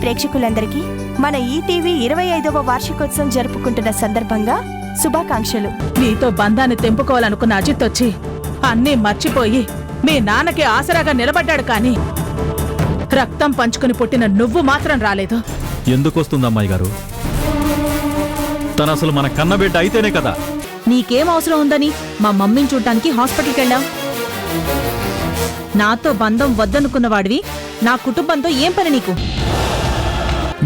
ప్రేక్షకులందరికీ మన ఈటీవీ 25వ వార్షికోత్సవం జరుపుకుంటున్న సందర్భంగా శుభాకాంక్షలు. నీతో బంధాన్ని తెంపుకోవాలనుకున్న అజిత్ వచ్చి అన్నీ మర్చిపోయి మీ నాన్నకి ఆసరాగా నిలబడ్డాడు, కానీ రక్తం పంచుకుని పుట్టిన నువ్వు మాత్రం రాలేదు. ఎందుకొస్తుందమ్మాయి గారు? తను అసలు మన కన్నబిడ్డ అయితేనే కదా. నీకేం అవసరం ఉందని మా మమ్మీని చూడ్డానికి హాస్పిటల్కి వెళ్ళాం. నాతో బంధం వద్దనుకున్నవాడివి, నా కుటుంబంతో ఏం పని నీకు?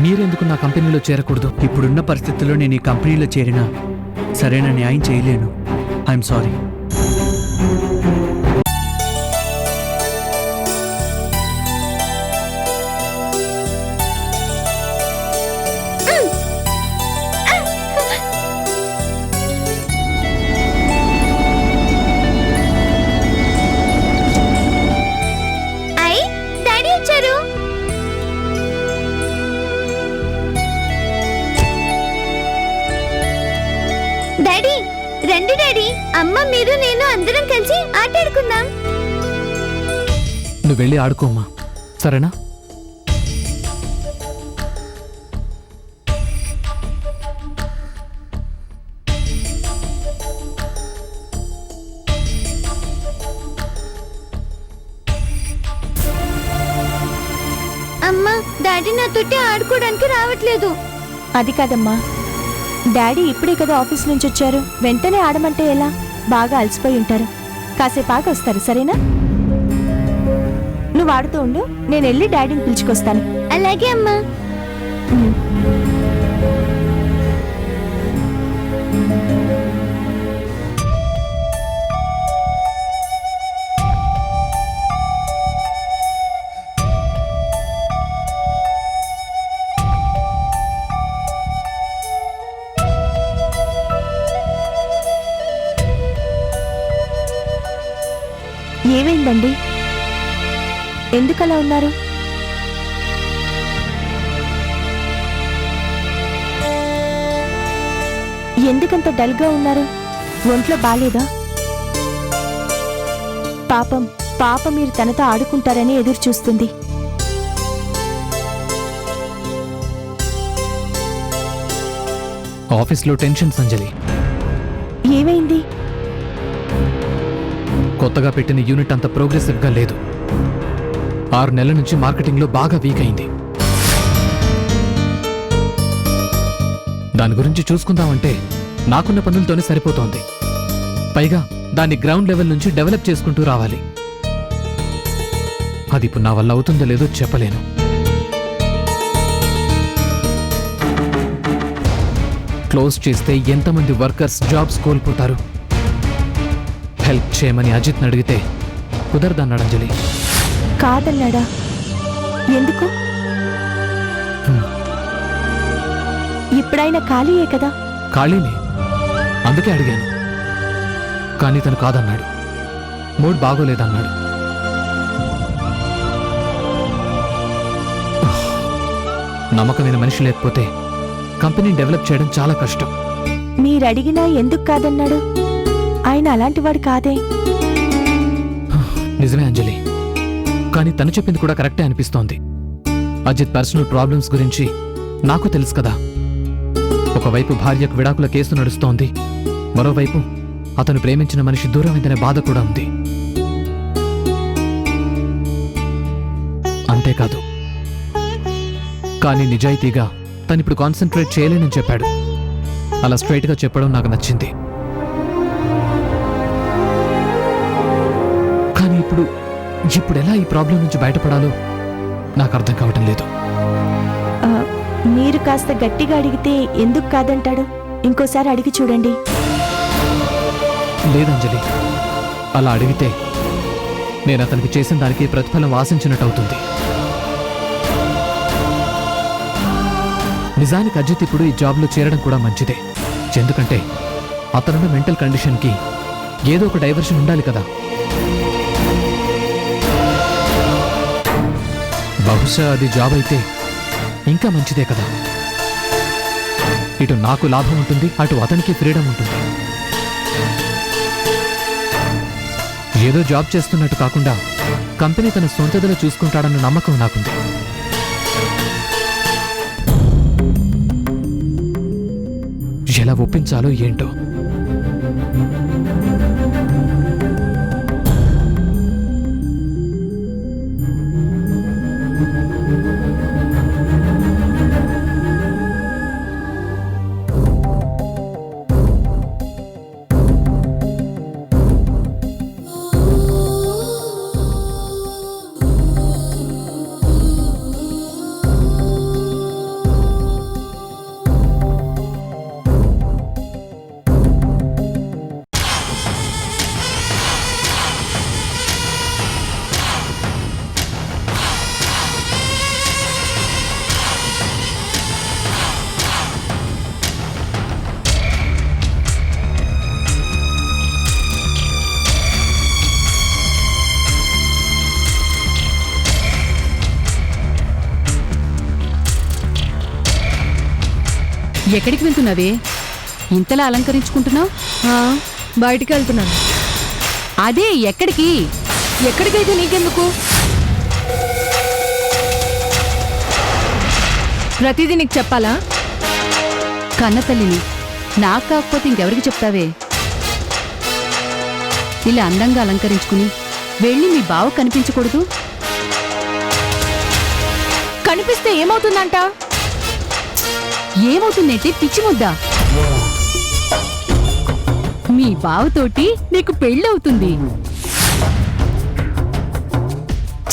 మీరెందుకు నా కంపెనీలో చేరకూడదు? ఇప్పుడున్న పరిస్థితుల్లో నేను ఈ కంపెనీలో చేరినా సరైన న్యాయం చేయలేను. I'm sorry. డాడీ రండి డాడీ, అమ్మ మీరు నేను అందరం కలిసి ఆటాడుకుందాం. నువ్వు వెళ్ళి ఆడుకోమ్మా, సరేనా? అమ్మా డాడీ నాతోటి ఆడుకోవడానికి రావట్లేదు. అది కాదమ్మా, డాడీ ఇప్పుడే కదా ఆఫీస్ నుంచి వచ్చారు, వెంటనే ఆడమంటే ఎలా? బాగా అలసిపోయి ఉంటారు, కాసేపు ఆగి వస్తారు, సరేనా? నువ్వు ఆడుతూ ఉండు, నేను వెళ్ళి డాడీని పిలుచుకొస్తాను. అలాగే అమ్మా. ఏమైందండి? ఎందుకలా ఉన్నారు? ఎందుకంత డల్గా ఉన్నారు? ఒంట్లో బాలేదా? పాపం మీరు తనతో ఆడుకుంటారని ఎదురు చూస్తుంది. ఆఫీస్లో టెన్షన్ సంజలి. ఏమైంది? కొత్తగా పెట్టిన యూనిట్ అంత ప్రోగ్రెసివ్గా లేదు. 6 నెలల నుంచి మార్కెటింగ్లో బాగా వీక్ అయింది. దాని గురించి చూసుకుందామంటే నాకున్న పనులతోనే సరిపోతోంది. పైగా దాన్ని గ్రౌండ్ లెవెల్ నుంచి డెవలప్ చేసుకుంటూ రావాలి. అది ఇప్పుడు నా వల్ల అవుతుందో లేదో చెప్పలేను. క్లోజ్ చేస్తే ఎంతమంది వర్కర్స్ జాబ్స్ కోల్పోతారు? హెల్ప్ చేయమని అజిత్ని అడిగితే కుదరదన్నాడు అంజలి. కాదన్నాడా? ఎందుకు? ఇప్పుడైనా ఖాళీయే కదా. ఖాళీనే, అందుకే అడిగాను. కానీ తను కాదన్నాడు. మూడ్ బాగోలేదన్నాడు. నమ్మకమైన మనిషి లేకపోతే కంపెనీని డెవలప్ చేయడం చాలా కష్టం. మీరడిగినా ఎందుకు కాదన్నాడు? ఆయన అలాంటివాడు కాదే. నిజమే అంజలి, కానీ తను చెప్పింది కూడా కరెక్టే అనిపిస్తోంది. అజిత్ పర్సనల్ ప్రాబ్లమ్స్ గురించి నాకు తెలుసు కదా. ఒకవైపు భార్యకు విడాకుల కేసు నడుస్తోంది, మరోవైపు అతను ప్రేమించిన మనిషి దూరమైందనే బాధ కూడా ఉంది. అంతేకాదు, కానీ నిజాయితీగా తనిప్పుడు కాన్సన్ట్రేట్ చేయలేనని చెప్పాడు. అలా స్ట్రైట్గా చెప్పడం నాకు నచ్చింది. కానీ ఇప్పుడు ఎలా ఈ ప్రాబ్లం నుంచి బయటపడాలో నాకు అర్థం కావటం లేదు. మీరు కాస్త గట్టిగా అడిగితే ఎందుకు కాదంటాడు? ఇంకోసారి అడిగి చూడండి. లేదంజలి, అలా అడిగితే నేను అతనికి చేసిన దానికి ప్రతిఫలం ఆశించినట్టు అవుతుంది. నిజానికి అజిత్ ఇప్పుడు ఈ జాబ్లో చేరడం కూడా మంచిదే. ఎందుకంటే అతనున్న మెంటల్ కండిషన్కి ఏదో ఒక డైవర్షన్ ఉండాలి కదా. బహుశా అది జాబ్ అయితే ఇంకా మంచిదే కదా. ఇటు నాకు లాభం ఉంటుంది, అటు అతనికి ఫ్రీడమ్ ఉంటుంది. ఏదో జాబ్ చేస్తున్నట్టు కాకుండా కంపెనీ తన సొంతదలో చూసుకుంటాడన్న నమ్మకం నాకుంది. ఎలా ఒప్పించాలో ఏంటో. ఎక్కడికి వెళ్తున్నావే? ఇంతలా అలంకరించుకుంటున్నావు? బయటికి వెళ్తున్నాను. అదే ఎక్కడికి? ఎక్కడికైతే నీకెందుకు? ప్రతిదీ నీకు చెప్పాలా? కన్నతల్లిని నాకు కాకపోతే ఇంకెవరికి చెప్తావే? ఇలా అందంగా అలంకరించుకుని వెళ్ళి మీ బావ కనిపించకూడదు? కనిపిస్తే ఏమవుతుందంట? ఏమవుతుందంటే పిచ్చి ముద్దా, మీ బావతోటి నీకు పెళ్ళవుతుంది.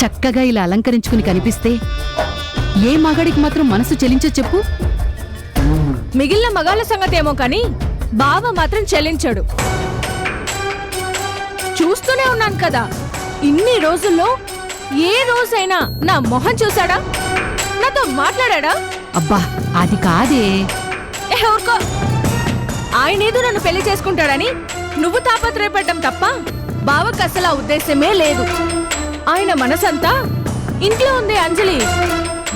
చక్కగా ఇలా అలంకరించుకుని కనిపిస్తే ఏ మగాడికి మాత్రం మనసు చెలించో చెప్పు? మిగిలిన మగాళ్ళ సంగతి ఏమో కానీ బావ మాత్రం చెల్లించాడు. చూస్తూనే ఉన్నాను కదా, ఇన్ని రోజుల్లో ఏ రోజైనా నా మొహం చూశాడా? నాతో మాట్లాడా? అబ్బా అది కాదే. ఊరుకో. ఆయనేదో నన్ను పెళ్లి చేసుకుంటాడని నువ్వు తాపత్రయపడ్డం తప్ప బావకు అసలు ఆ ఉద్దేశమే లేదు. ఆయన మనసంతా ఇంట్లో ఉంది అంజలి,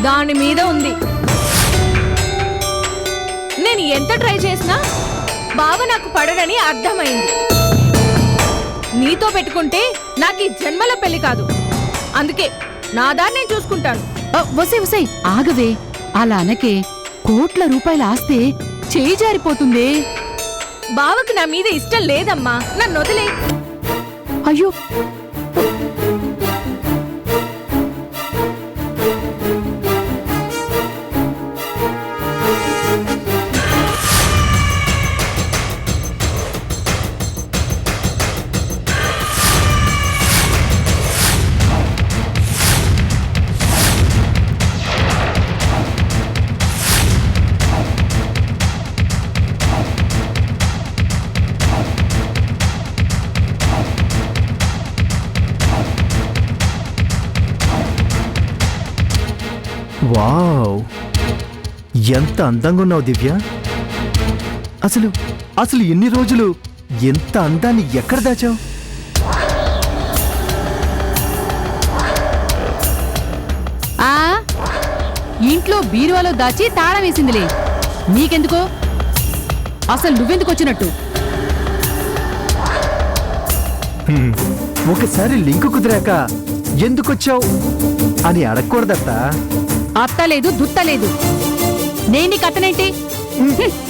దాని మీద ఉంది. నేను ఎంత ట్రై చేసినా బావ నాకు పడడని అర్థమైంది. నీతో పెట్టుకుంటే నాకు ఈ జన్మల పెళ్లి కాదు. అందుకే నా దాన్ని నేను చూసుకుంటాను. వసే వసే ఆగవే, అలా అనకే. కోట్ల రూపాయల ఆస్తే చేయి జారిపోతుందే. బావకు నా మీద ఇష్టం లేదమ్మా, నన్ను వదిలే. అయ్యో వావ్, ఎంత అందంగా ఉన్నావు దివ్య. అసలు అసలు ఎన్ని రోజులు ఎంత అందాన్ని ఎక్కడ దాచావు? ఆ ఇంట్లో బీరువాలో దాచి తాళం వేసిందిలే. నీకెందుకో? అసలు నువ్వెందుకు వచ్చినట్టు? ఒకసారి లింకు కుదిరాక ఎందుకొచ్చావు అని అడగకూడదత్తా. అత్త లేదు దుత్త లేదు, నేను నీకు అత్తనేంటి?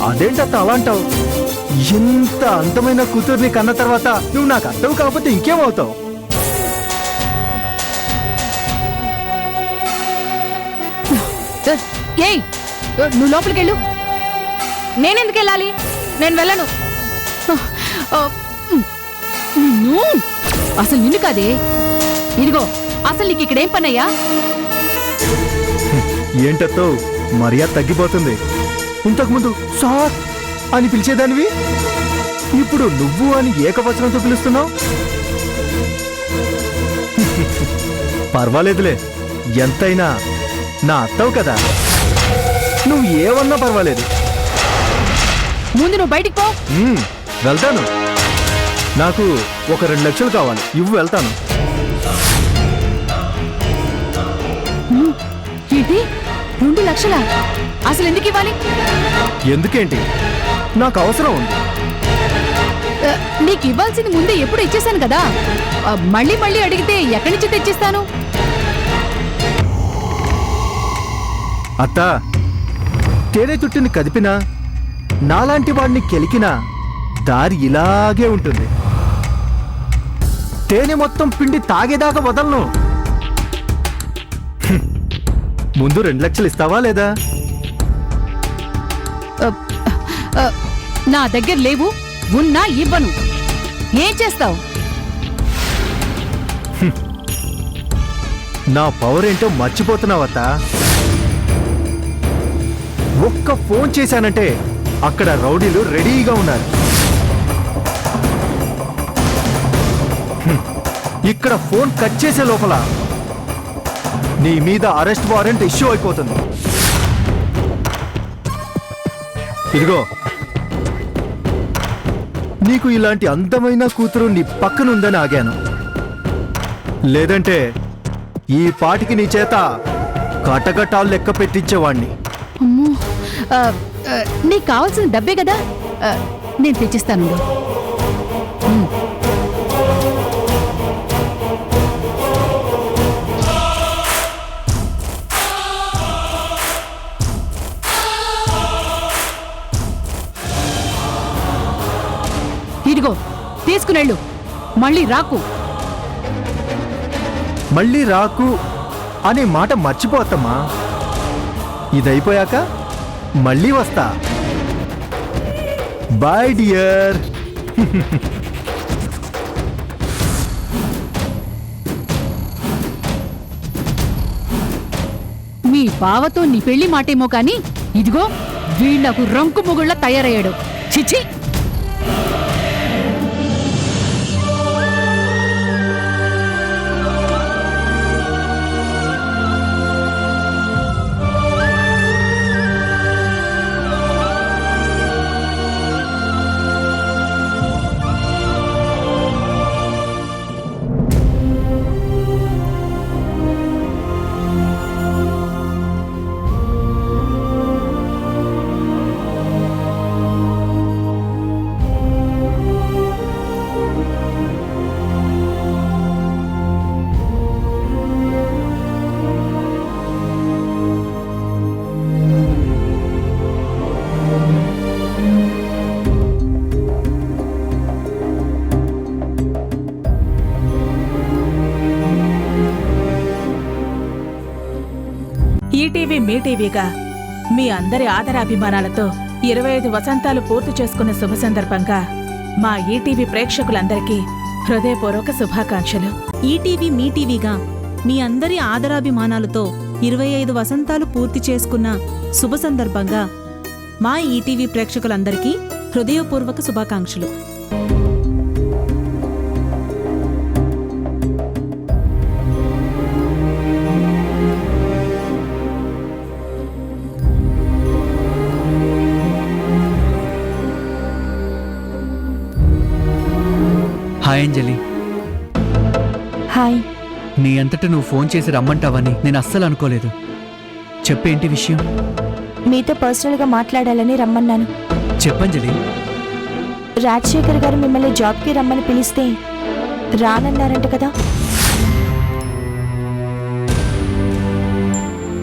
అదేంటత్త అలా అంటావు? ఎంత అందమైన కూతుర్ని కన్న తర్వాత నువ్వు నాకు అత్తవు కాకపోతే ఇంకేమవుతావు? ఏయ్ నువ్వు లోపలికెళ్ళు. నేనెందుకు వెళ్ళాలి? నేను వెళ్ళను. నిన్ను అసలు నిన్ను కాదే. ఇదిగో అసలు నీకు ఇక్కడేం పనయ్యా? ఏంటత్తో మర్యాద తగ్గిపోతుంది. ఇంతకుముందు సార్ అని పిలిచేదానివి, ఇప్పుడు నువ్వు అని ఏకవచనంతో పిలుస్తున్నావు. పర్వాలేదులే, ఎంతైనా నా అత్తవు కదా, నువ్వు ఏమన్నా పర్వాలేదు. ముందు నువ్వు బయటికి పో. వెళ్తాను. నాకు ఒక 2 లక్షలు కావాలి, ఇవ్వు వెళ్తాను. ఏంటి 2 లక్షలా? అసలు ఎందుకు ఇవ్వాలి? ఎందుకేంటి, నాకు అవసరం ఉంది. నీకు ఇవ్వాల్సింది ముందే ఎప్పుడు ఇచ్చేసాను కదా. మళ్ళీ మళ్ళీ అడిగితే ఎక్కడి నుంచి తెచ్చిస్తాను? అత్తా, తేనె తుట్టిని కదిపినా నాలాంటి వాడిని కెలికినా దారి ఇలాగే ఉంటుంది. తేనె మొత్తం పిండి తాగేదాకా వదలను. ముందు 2 లక్షలు ఇస్తావా లేదా? నా దగ్గర లేవు, ఉన్నా ఇవ్వను. ఏం చేస్తావు? నా పవర్ ఏంటో మర్చిపోతున్నావత్తా. ఒక్క ఫోన్ చేశానంటే అక్కడ రౌడీలు రెడీగా ఉన్నారు. ఇక్కడ ఫోన్ కట్ చేసే లోపల నీ మీద అరెస్ట్ వారెంట్ ఇష్యూ అయిపోతుంది. ఇదిగో, నీకు ఇలాంటి అందమైన కూతురు నీ పక్కనుందని ఆగాను. లేదంటే ఈ పాటికి నీ చేత కటకటాలు లెక్క పెట్టించేవాణ్ణి. అమ్మో, నీకు కావాల్సిన డబ్బే కదా, నేను తెచ్చిస్తాను. ఇదిగో తీసుకునేళ్ళు, మళ్ళీ రాకు. మళ్ళీ రాకు అనే మాట మర్చిపోతమ్మా. ఇదైపోయాక మళ్ళీ వస్తా. Bye dear. మీ బావతో నీ పెళ్లి మాటేమో కాని ఇదిగో వీళ్లకు రంకు మొగుళ్ళ తయారయ్యాడు. చిచి. ఈటీవీ మీ టీవీగా మీ అందరి ఆదరాభిమానాలతో 25 వసంతాలు పూర్తి చేసుకున్న శుభ సందర్భంగా మా ఈటీవీ ప్రేక్షకులందరికీ హృదయపూర్వక శుభాకాంక్షలు. ఈటీవీ మీ టీవీగా మీ అందరి ఆదరాభిమానాలతో 25 వసంతాలు పూర్తి చేసుకున్న శుభ సందర్భంగా మా ఈటీవీ ప్రేక్షకులందరికీ హృదయపూర్వక శుభాకాంక్షలు. హాయ్ అంజలి. హాయ్. నీ అంతటా నువ్వు ఫోన్ చేసి రమ్మంటావని నేను అస్సలు అనుకోలేదు. చెప్పేంటి విషయం? మీతో పర్సనల్గా మాట్లాడాలని రమ్మన్నాను. చెప్పంజలి. రాజశేఖర్ గారు మిమ్మల్ని జాబ్కి రమ్మని పిలిస్తే రానన్నారంట కదా.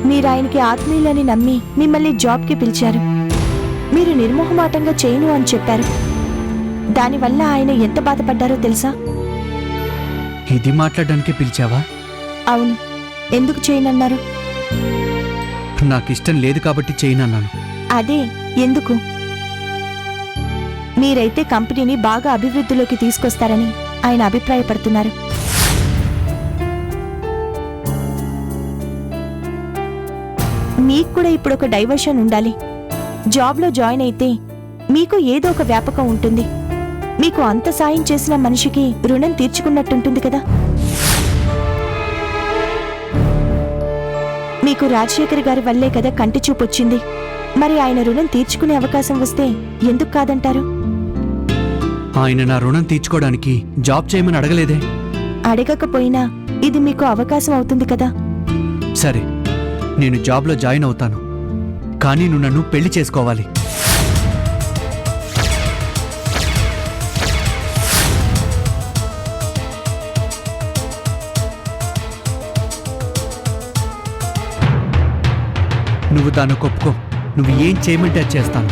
మీరు ఆయనకి ఆత్మీయులని నమ్మి మిమ్మల్ని జాబ్కి పిలిచారు. మీరు నిర్మోహమాటంగా చేయను అని చెప్పారు. దానివల్ల ఆయన ఎంత బాధపడ్డారో తెలుసా? ఇది మాట్లాడడానికి పిలిచావా? అవును. ఎందుకు చేయనన్నారు? నాకిష్టం లేదు కాబట్టి చేయనన్నాను. అదే ఎందుకు? మీరైతే కంపెనీని బాగా అభివృద్ధిలోకి తీసుకొస్తారని ఆయన అభిప్రాయపడుతున్నారు. మీకు కూడా ఇప్పుడు ఒక డైవర్షన్ ఉండాలి. జాబ్లో జాయిన్ అయితే మీకు ఏదో ఒక వ్యాపకం ఉంటుంది. మీకు అంత సాయం చేసిన మనిషికి రుణం తీర్చుకున్నట్టుంటుంది కదా. మీకు రాజశేఖర్ గారి వల్లే కదా కంటి చూపు వచ్చింది. మరి ఆయన రుణం తీర్చుకునే అవకాశం వస్తే ఎందుకు కాదంటారు? ఆయన నా రుణం తీర్చుకోవడానికి జాబ్ చేయమని అడగలేదే. అడగకపోయినా ఇది మీకు అవకాశం అవుతుంది కదా. సరే, నేను జాబ్లో జాయిన్ అవుతాను. కానీ నువ్వు నన్ను పెళ్లి చేసుకోవాలి. నువ్వు దాన్ని ఒప్పుకో. నువ్వు ఏం చేయమంటే అది చేస్తాను.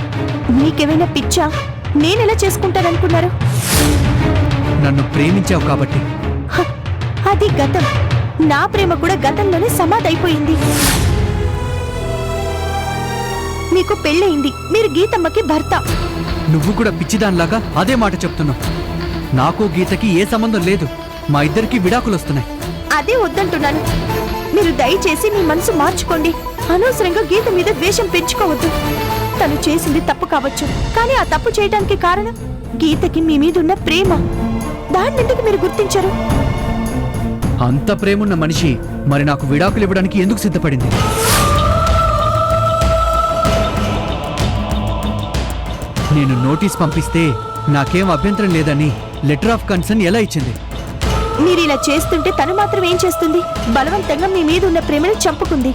మీకేమైనా పిచ్చా? నేనెలా చేసుకుంటాననుకున్నారు? నన్ను ప్రేమించావు కాబట్టి. హ, అది గతం. నా ప్రేమ కూడా గతంలోనే సమాధైపోయింది. మీకు పెళ్ళయింది, మీరు గీతమ్మకి భర్త. నువ్వు కూడా పిచ్చిదానిలాగా అదే మాట చెప్తున్నావు. నాకు గీతకి ఏ సంబంధం లేదు. మా ఇద్దరికి విడాకులు వస్తున్నాయి. అదే వద్దంటున్నాను. మీరు దయచేసి మీ మనసు మార్చుకోండి. అనవసరంగా గీత మీద ద్వేషం పెంచుకోవద్దు. తను చేసింది తప్పు కావచ్చు, కానీ ఆ తప్పు చేయడానికి కారణం గీతకి మీ మీద ఉన్న ప్రేమ. దాన్నెందుకు మీరు గుర్తించరు? అంత ప్రేమున్న మనిషి మరి నాకు విడాకులు ఇవ్వడానికి ఎందుకు సిద్ధపడింది? నేను నోటీస్ పంపిస్తే నాకేం అభ్యంతరం లేదని లెటర్ ఆఫ్ కన్సర్న్ ఎలా ఇచ్చింది? మీరు ఇలా చేస్తుంటే తను మాత్రం ఏం చేస్తుంది? బలవంతంగా మీ మీద ఉన్న ప్రేమను చంపుకుంది.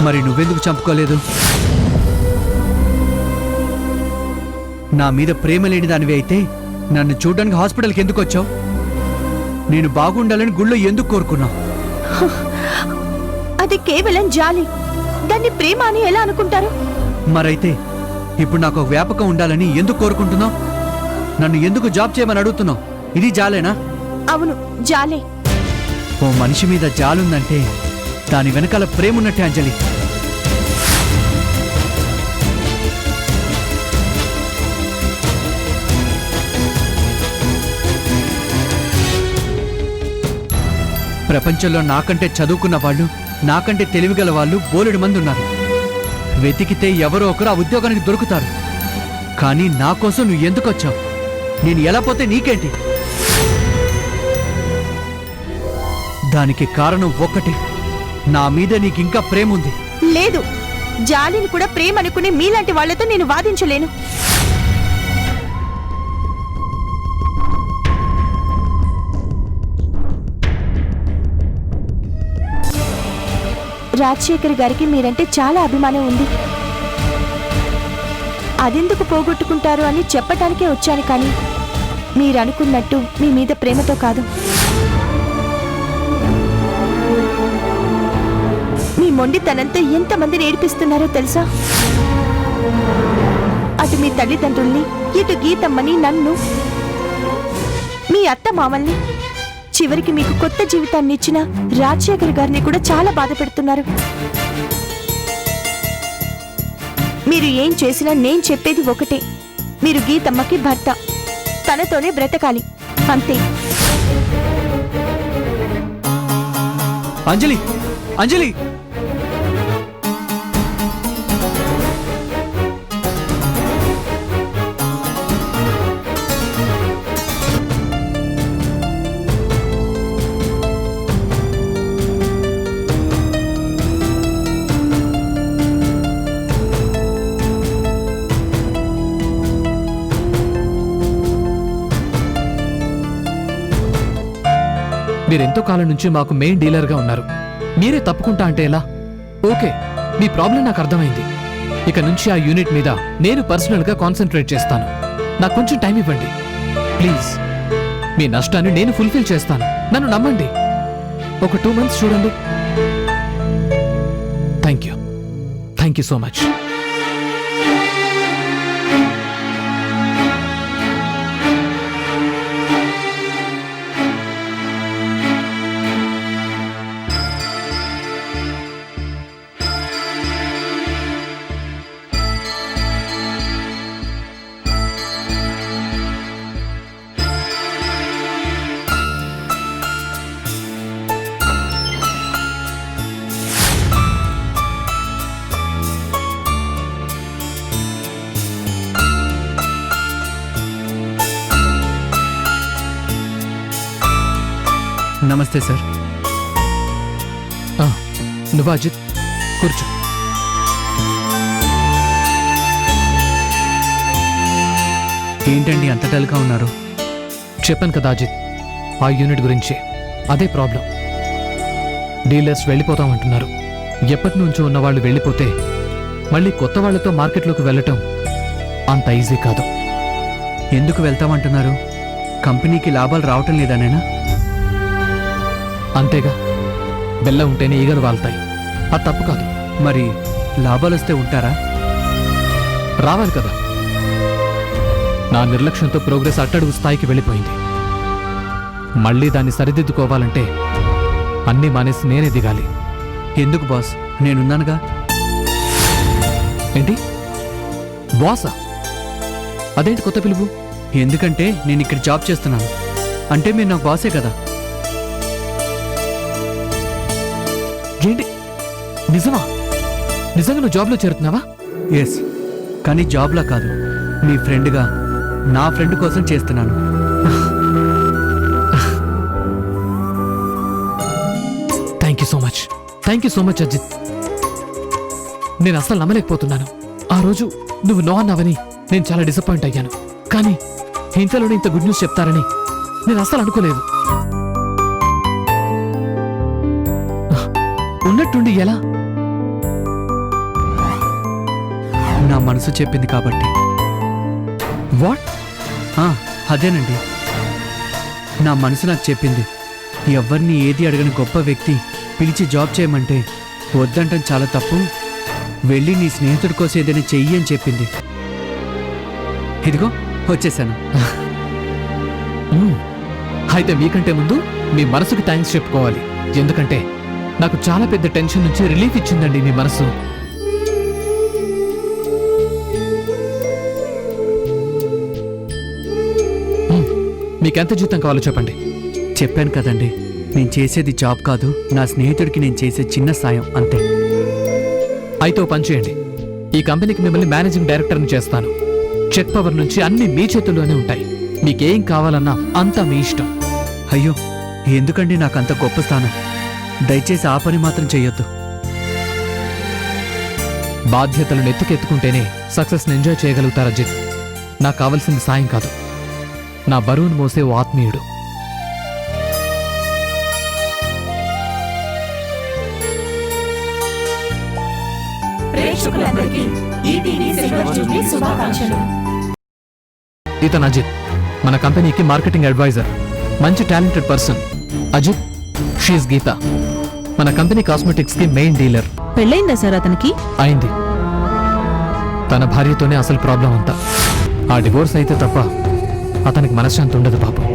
మరి నువ్వెందుకు చంపుకోలేదు? నా మీద ప్రేమ లేని దానివి అయితే నన్ను చూడడానికి హాస్పిటల్కి ఎందుకు వచ్చావు? నేను బాగుండాలని గుళ్ళో ఎందుకు కోరుకున్నావు? అది కేవలం జాలి. దాన్ని ప్రేమ అని ఎలా అనుకుంటారు? మరైతే ఇప్పుడు నాకు ఒక వ్యాపకం ఉండాలని ఎందుకు కోరుకుంటున్నావు? నన్ను ఎందుకు జాబ్ చేయమని అడుగుతున్నావు? ఇది జాలేనా? అవును, జాలే. ఓ మనిషి మీద జాలుందంటే దాని వెనకాల ప్రేమ ఉన్నట్టే అంజలి. ప్రపంచంలో నాకంటే చదువుకున్న వాళ్ళు, నాకంటే తెలివిగల వాళ్ళు బోలెడు మంది ఉన్నారు. వెతికితే ఎవరో ఒకరు ఆ ఉద్యోగానికి దొరుకుతారు. కానీ నా కోసం నువ్వు ఎందుకు వచ్చావు? నేను ఎలా పోతే నీకేంటి? దానికి కారణం ఒక్కటే, నా మీద నీకింకా ప్రేమ ఉంది. లేదు, జాలిని కూడా ప్రేమ అనుకునే మీలాంటి వాళ్లతో నేను వాదించలేను. రాజశేఖర్ గారికి మీరంటే చాలా అభిమానం ఉంది. అదెందుకు పోగొట్టుకుంటారు అని చెప్పటానికే వచ్చాను, కానీ మీరనుకున్నట్టు మీ మీద ప్రేమతో కాదు. మీ మొండితనంతో ఎంతమందిని ఏడిపిస్తున్నారో తెలుసా? అటు మీ తల్లిదండ్రుల్ని, ఇటు గీతమ్మని, నన్ను, మీ అత్త మామల్ని, చివరికి మీకు కొత్త జీవితాన్ని ఇచ్చిన రాజశేఖర్ గారిని కూడా చాలా బాధ పెడుతున్నారు. మీరు ఏం చేసినా నేను చెప్పేది ఒకటే, మీరు గీతమ్మకి భర్త, తనతోనే బ్రతకాలి, అంతే. అంజలి, అంజలి! మీరెంతో కాలం నుంచి మాకు మెయిన్ డీలర్గా ఉన్నారు. మీరే తప్పుకుంటా అంటే ఎలా? ఓకే, మీ ప్రాబ్లం నాకు అర్థమైంది. ఇక నుంచి ఆ యూనిట్ మీద నేను పర్సనల్గా కాన్సన్ట్రేట్ చేస్తాను. నాకు కొంచెం టైం ఇవ్వండి ప్లీజ్. మీ నష్టాన్ని నేను ఫుల్ఫిల్ చేస్తాను, నన్ను నమ్మండి. ఒక 2 months చూడండి. Thank you so much. నమస్తే సార్. నువ్వు అజిత్, కూర్చో. ఏంటండి అంత డల్గా ఉన్నారు? చెప్పాను కదా అజిత్, ఆ యూనిట్ గురించి. అదే ప్రాబ్లం. డీలర్స్ వెళ్ళిపోతామంటున్నారు. ఎప్పటి నుంచో ఉన్న వాళ్ళు వెళ్ళిపోతే మళ్ళీ కొత్త వాళ్లతో మార్కెట్లోకి వెళ్ళటం అంత ఈజీ కాదు. ఎందుకు వెళ్తామంటున్నారు? కంపెనీకి లాభాలు రావటం లేదనేనా? అంతేగా, బెల్ల ఉంటేనే ఈగలు వాళ్తాయి. అది తప్పు కాదు. మరి లాభాలొస్తే ఉంటారా? రావాలి కదా. నా నిర్లక్ష్యంతో ప్రోగ్రెస్ అట్టడుగు స్థాయికి వెళ్ళిపోయింది. మళ్ళీ దాన్ని సరిదిద్దుకోవాలంటే అన్నీ మానేసి నేనే దిగాలి. ఎందుకు బాస్, నేనున్నానుగా. ఏంటి బాసా? అదేంటి కొత్త పిలుపు? ఎందుకంటే నేను ఇక్కడ జాబ్ చేస్తున్నాను, అంటే మీరు నాకు బాసే కదా. ఏంటి నిజమా? నిజంగా నువ్వు జాబ్లో చేరుతున్నావా? ఎస్, కానీ జాబ్లా కాదు, మీ ఫ్రెండ్గా నా ఫ్రెండ్ కోసం చేస్తున్నాను. Thank you so much Ajith. నేను అస్సలు నమ్మలేకపోతున్నాను. ఆ రోజు నువ్వు నో అన్నావని నేను చాలా డిసప్పాయింట్ అయ్యాను. కానీ ఇంతలోనే ఇంత గుడ్ న్యూస్ చెప్తారని నేను అస్సలు అనుకోలేదు. ఉన్నట్టుండి ఎలా? నా మనసు చెప్పింది కాబట్టి. వాట్? అదేనండి, నా మనసు నాకు చెప్పింది. ఎవరిని ఏది అడగని గొప్ప వ్యక్తి పిలిచి జాబ్ చేయమంటే వద్దంటం చాలా తప్పు, వెళ్ళి నీ స్నేహితుడి కోసం ఏదైనా చెయ్యి అని చెప్పింది. ఇదిగో వచ్చేసాను. అయితే మీకంటే ముందు మీ మనసుకి థ్యాంక్స్ చెప్పుకోవాలి. ఎందుకంటే నాకు చాలా పెద్ద టెన్షన్ నుంచి రిలీఫ్ ఇచ్చిందండి మీ మనసు. మీకెంత జీతం కావాలో చెప్పండి. చెప్పాను కదండి, నేను చేసేది జాబ్ కాదు, నా స్నేహితుడికి నేను చేసే చిన్న సాయం అంతే. అయితే ఓ పని చేయండి, ఈ కంపెనీకి మిమ్మల్ని మేనేజింగ్ డైరెక్టర్ని చేస్తాను. చెక్ పవర్ నుంచి అన్ని మీ చేతుల్లోనే ఉంటాయి. మీకేం కావాలన్నా అంతా మీ ఇష్టం. అయ్యో, ఎందుకండి నాకు అంత గొప్ప స్థానం? దయచేసి ఆ పని మాత్రం చెయ్యొద్దు. బాధ్యతలను ఎత్తుకెత్తుకుంటేనే సక్సెస్ని ఎంజాయ్ చేయగలుగుతారు అజిత్. నాకు కావలసింది సాయం కాదు, నా బరువును మోసే ఓ ఆత్మీయుడు. ఇతను అజిత్, మన కంపెనీకి మార్కెటింగ్ అడ్వైజర్, మంచి టాలెంటెడ్ పర్సన్. అజిత్, షీఈ్ గీత, మన కంపెనీ కాస్మెటిక్స్ కి మెయిన్ డీలర్. పెళ్ళైందా సార్ అతనికి? అయింది. తన భార్యతోనే అసలు ప్రాబ్లం అంతా. ఆ డివోర్స్ అయితే తప్ప అతనికి మనశ్శాంతి ఉండదు పాపం.